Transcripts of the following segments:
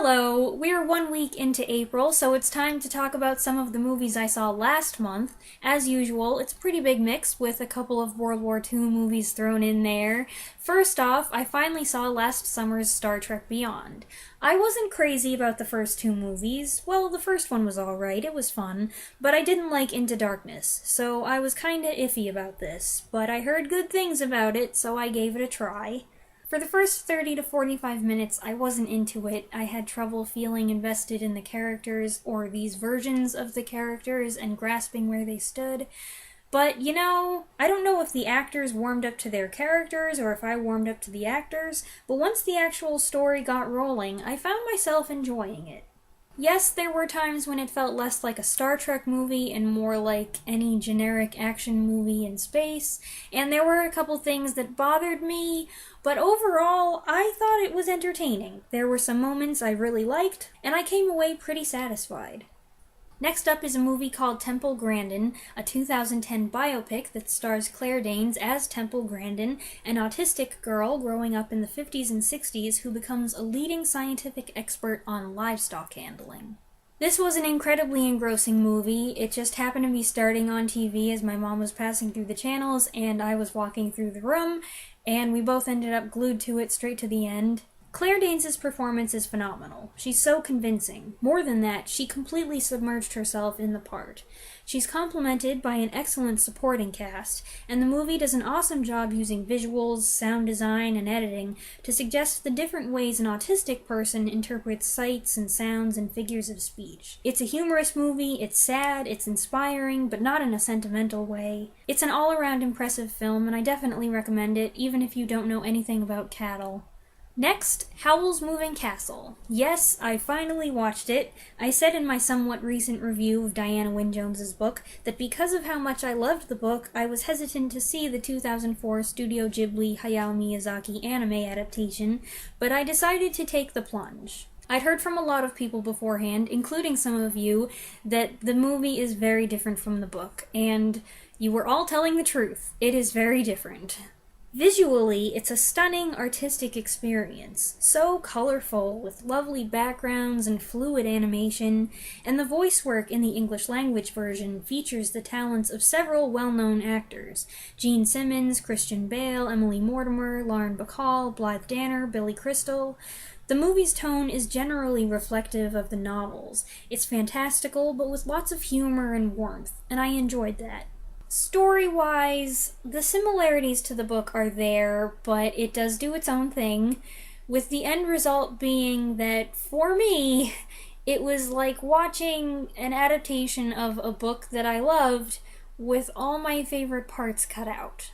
Hello! We're 1 week into April, so it's time to talk about some of the movies I saw last month. As usual, it's a pretty big mix with a couple of World War II movies thrown in there. First off, I finally saw last summer's Star Trek Beyond. I wasn't crazy about the first two movies. Well, the first one was alright, it was fun, but I didn't like Into Darkness, so I was kinda iffy about this. But I heard good things about it, so I gave it a try. For the first 30 to 45 minutes, I wasn't into it. I had trouble feeling invested in the characters, or these versions of the characters, and grasping where they stood. But, I don't know if the actors warmed up to their characters, or if I warmed up to the actors, but once the actual story got rolling, I found myself enjoying it. Yes, there were times when it felt less like a Star Trek movie and more like any generic action movie in space, and there were a couple things that bothered me, but overall, I thought it was entertaining. There were some moments I really liked, and I came away pretty satisfied. Next up is a movie called Temple Grandin, a 2010 biopic that stars Claire Danes as Temple Grandin, an autistic girl growing up in the 50s and 60s who becomes a leading scientific expert on livestock handling. This was an incredibly engrossing movie. It just happened to be starting on TV as my mom was passing through the channels and I was walking through the room, and we both ended up glued to it straight to the end. Claire Danes' performance is phenomenal. She's so convincing. More than that, she completely submerged herself in the part. She's complemented by an excellent supporting cast, and the movie does an awesome job using visuals, sound design, and editing to suggest the different ways an autistic person interprets sights and sounds and figures of speech. It's a humorous movie, it's sad, it's inspiring, but not in a sentimental way. It's an all-around impressive film, and I definitely recommend it, even if you don't know anything about cattle. Next, Howl's Moving Castle. Yes, I finally watched it. I said in my somewhat recent review of Diana Wynne Jones's book that because of how much I loved the book, I was hesitant to see the 2004 Studio Ghibli Hayao Miyazaki anime adaptation, but I decided to take the plunge. I'd heard from a lot of people beforehand, including some of you, that the movie is very different from the book, and you were all telling the truth. It is very different. Visually, it's a stunning artistic experience, so colorful, with lovely backgrounds and fluid animation, and the voice work in the English language version features the talents of several well-known actors: Gene Simmons, Christian Bale, Emily Mortimer, Lauren Bacall, Blythe Danner, Billy Crystal. The movie's tone is generally reflective of the novels. It's fantastical, but with lots of humor and warmth, and I enjoyed that. Story-wise, the similarities to the book are there, but it does do its own thing, with the end result being that, for me, it was like watching an adaptation of a book that I loved with all my favorite parts cut out.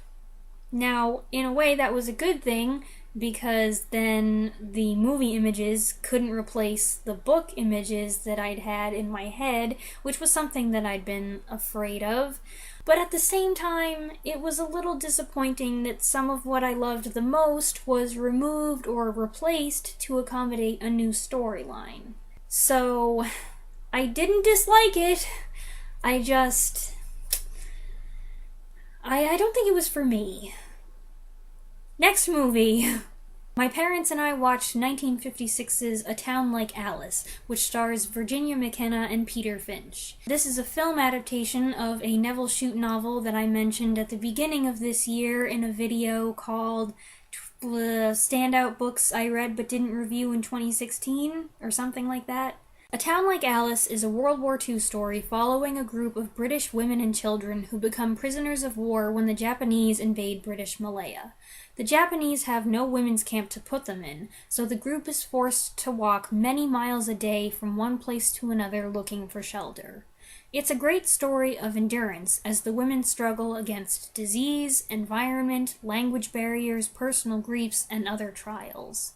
Now, in a way, that was a good thing, because then the movie images couldn't replace the book images that I'd had in my head, which was something that I'd been afraid of. But at the same time, it was a little disappointing that some of what I loved the most was removed or replaced to accommodate a new storyline. So, I didn't dislike it. I don't think it was for me. Next movie. My parents and I watched 1956's A Town Like Alice, which stars Virginia McKenna and Peter Finch. This is a film adaptation of a Neville Shute novel that I mentioned at the beginning of this year in a video called Standout Books I Read But Didn't Review in 2016, or something like that. A Town Like Alice is a World War II story following a group of British women and children who become prisoners of war when the Japanese invade British Malaya. The Japanese have no women's camp to put them in, so the group is forced to walk many miles a day from one place to another looking for shelter. It's a great story of endurance as the women struggle against disease, environment, language barriers, personal griefs, and other trials.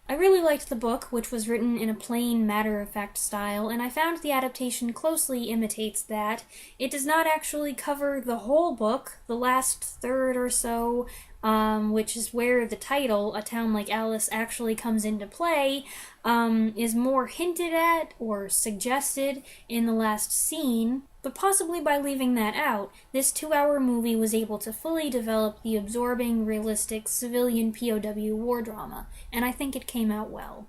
I really liked the book, which was written in a plain, matter-of-fact style, and I found the adaptation closely imitates that. It does not actually cover the whole book. The last third or so, which is where the title, A Town Like Alice, actually comes into play, is more hinted at or suggested in the last scene. But possibly by leaving that out, this 2-hour movie was able to fully develop the absorbing, realistic civilian POW war drama, and I think it came out well.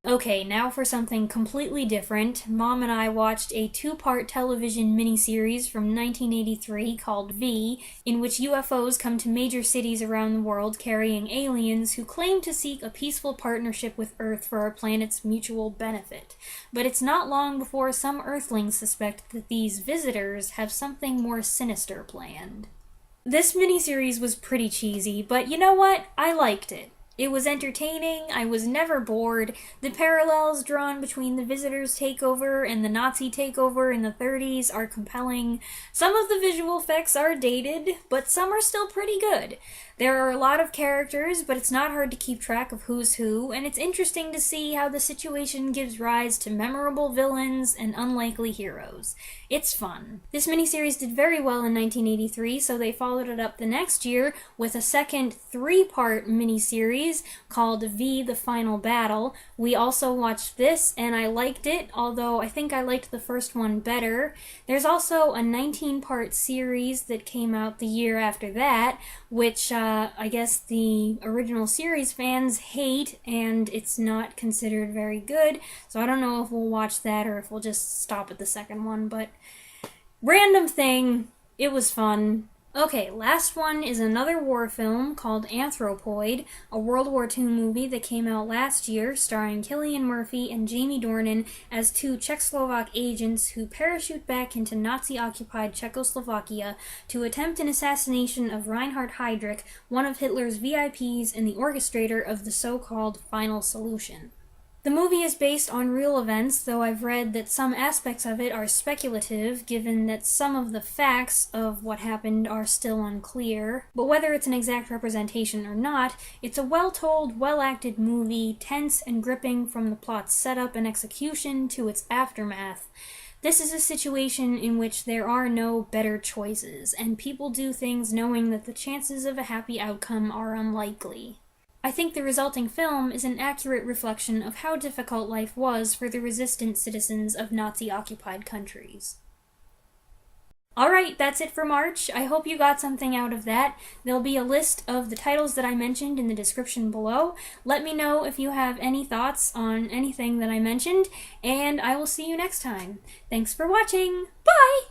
Okay, now for something completely different. Mom and I watched a two-part television miniseries from 1983 called V, in which UFOs come to major cities around the world carrying aliens who claim to seek a peaceful partnership with Earth for our planet's mutual benefit. But it's not long before some Earthlings suspect that these visitors have something more sinister planned. This miniseries was pretty cheesy, but you know what? I liked it. It was entertaining, I was never bored. The parallels drawn between the visitors' takeover and the Nazi takeover in the 30s are compelling. Some of the visual effects are dated, but some are still pretty good. There are a lot of characters, but it's not hard to keep track of who's who, and it's interesting to see how the situation gives rise to memorable villains and unlikely heroes. It's fun. This miniseries did very well in 1983, so they followed it up the next year with a second three-part miniseries called V: The Final Battle. We also watched this, and I liked it, although I think I liked the first one better. There's also a 19-part series that came out the year after that, which I guess the original series fans hate, and it's not considered very good, so I don't know if we'll watch that or if we'll just stop at the second one, but random thing, it was fun. Okay, last one is another war film called Anthropoid, a World War II movie that came out last year starring Cillian Murphy and Jamie Dornan as two Czechoslovak agents who parachute back into Nazi-occupied Czechoslovakia to attempt an assassination of Reinhard Heydrich, one of Hitler's VIPs and the orchestrator of the so-called Final Solution. The movie is based on real events, though I've read that some aspects of it are speculative, given that some of the facts of what happened are still unclear. But whether it's an exact representation or not, it's a well-told, well-acted movie, tense and gripping from the plot's setup and execution to its aftermath. This is a situation in which there are no better choices, and people do things knowing that the chances of a happy outcome are unlikely. I think the resulting film is an accurate reflection of how difficult life was for the resistant citizens of Nazi-occupied countries. Alright, that's it for March. I hope you got something out of that. There'll be a list of the titles that I mentioned in the description below. Let me know if you have any thoughts on anything that I mentioned, and I will see you next time. Thanks for watching! Bye!